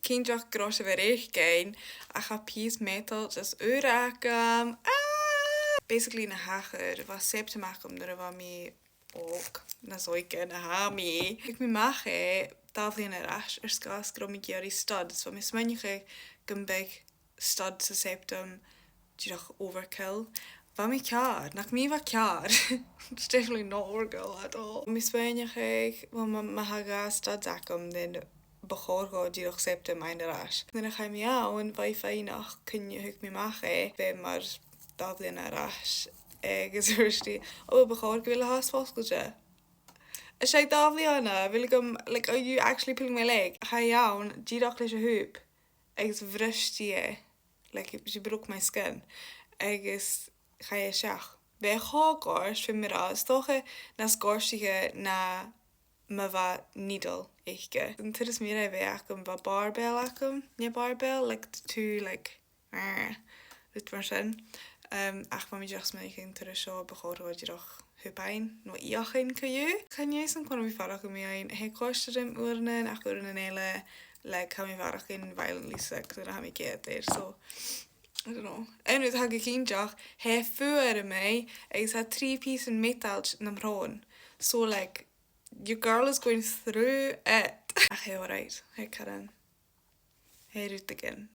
Kindjach grosse verich gain. I have Pìos meatailt just urakam. Basically na hacher was septe makum er var mi ook na zoike na ha mi. Ik mi mache davlin rash skas gromig jari stad. So mis manige gumbeg stad sa septum dirach overkill. Var mi klar, nach mi var klar. It's definitely not overkill at all. Mis manige ma haga stad zakum den begoor go dirach septum mijn rash. Dan ga mi aan vai fijn nach kun je huk mi mache be maar Dublin arall agus ruirtí ó beáir go bhfuil hasfoscailte. Is sé dábhlianna bhfuil gom like are you actually pulling my leg? Cha jawn díach leis a hoop agus bhristí like she broke my skin agus cha é seach. Bé chágáis fi mir as tócha na scóirsaige na ma bha needle éige. An turas mí a bheith acham bha barbell acham, ne barbell like tú like lut mar sin. Ach ma mi just me cyn tyr y sio bachor o dirach hybain no iachyn cyw. Can you some kind of farach mi ein he costa dim urnen ach urnen ele like ha mi farach in violently sick that ha mi get there so I don't know. En ut ha gekindjach he fuer me is had 3 pieces meatailt na mron. So like your girl is going through it. Ach he alright. He Karen. He root again.